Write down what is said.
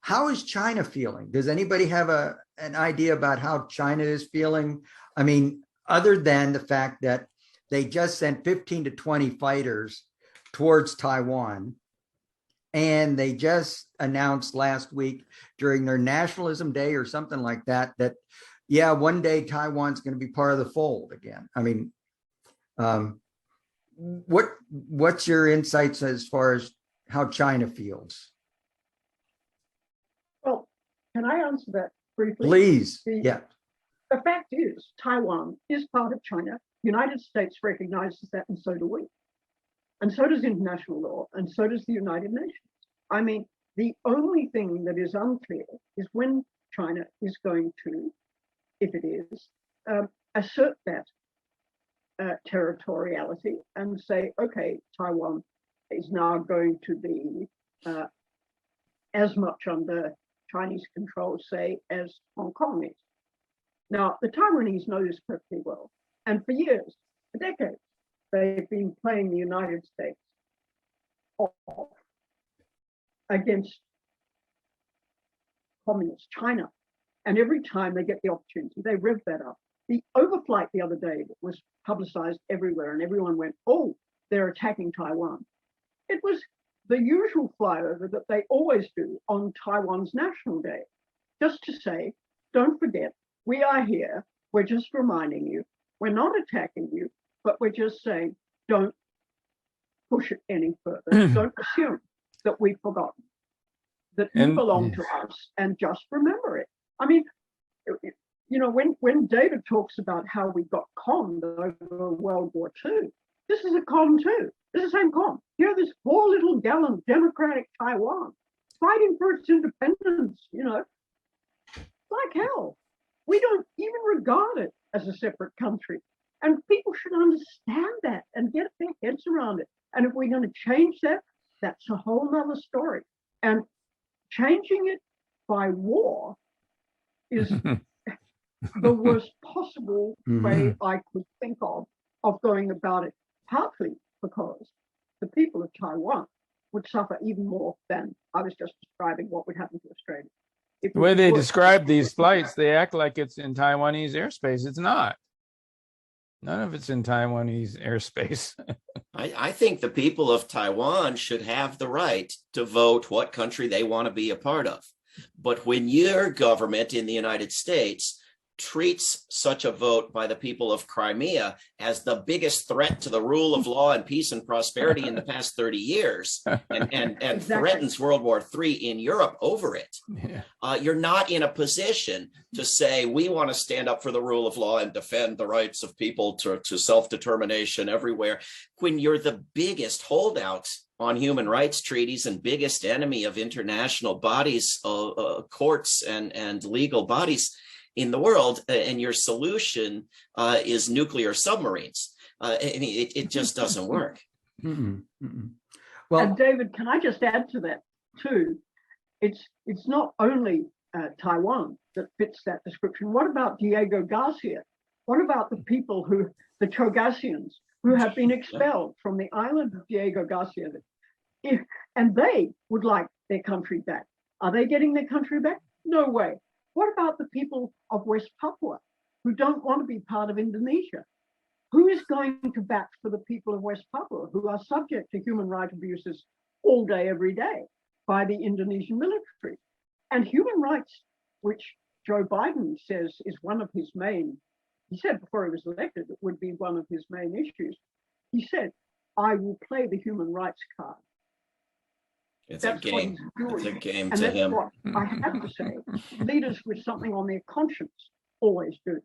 how is China feeling? Does anybody have an idea about how China is feeling? I mean, other than the fact that they just sent 15 to 20 fighters towards Taiwan, and they just announced last week during their Nationalism Day or something like that, that, yeah, one day Taiwan's going to be part of the fold again. I mean, what's your insights as far as how China feels? Well, can I answer that briefly? Please. The fact is, Taiwan is part of China. The United States recognizes that, and so do we. And so does international law, and so does the United Nations. I mean, the only thing that is unclear is when China is going to, if it is, assert that territoriality and say, okay, Taiwan is now going to be as much under Chinese control, say, as Hong Kong is. Now, the Taiwanese know this perfectly well. And for years, for decades, they've been playing the United States off against communist China. And every time they get the opportunity, they rev that up. The overflight the other day that was publicized everywhere, and everyone went, oh, they're attacking Taiwan. It was the usual flyover that they always do on Taiwan's National Day, just to say, don't forget, we are here. We're just reminding you. We're not attacking you, but we're just saying, don't push it any further. Don't assume that we've forgotten, that you belong to us, and just remember it. I mean, you know, when David talks about how we got conned over World War II, this is a con too. It's the same con. Here, this poor little gallant democratic Taiwan fighting for its independence, you know, like hell. We don't even regard it as a separate country. And people should understand that and get their heads around it. And if we're going to change that, that's a whole nother story. And changing it by war is the worst possible way I could think of going about it, partly because the people of Taiwan would suffer even more than I was just describing what would happen to Australia. The way they describe these flights, they act like it's in Taiwanese airspace. It's not. None of it's in Taiwanese airspace. I think the people of Taiwan should have the right to vote what country they want to be a part of. But when your government in the United States treats such a vote by the people of Crimea as the biggest threat to the rule of law and peace and prosperity in the past 30 years and threatens World War III in Europe over it, you're not in a position to say, we want to stand up for the rule of law and defend the rights of people to self-determination everywhere, when you're the biggest holdouts on human rights treaties and biggest enemy of international bodies, courts and legal bodies in the world, and your solution is nuclear submarines. It just doesn't work. Well, and David, can I just add to that too? It's not only Taiwan that fits that description. What about Diego Garcia? What about the people the Chogasians, who have been expelled from the island of Diego Garcia? And they would like their country back. Are they getting their country back? No way. What about the people of West Papua who don't want to be part of Indonesia? Who is going to bat for the people of West Papua who are subject to human rights abuses all day, every day by the Indonesian military? And human rights, which Joe Biden says is one of his main, he said before he was elected, it would be one of his main issues. He said, I will play the human rights card. It's a game. It's a game to him. What I have to say, leaders with something on their conscience always do.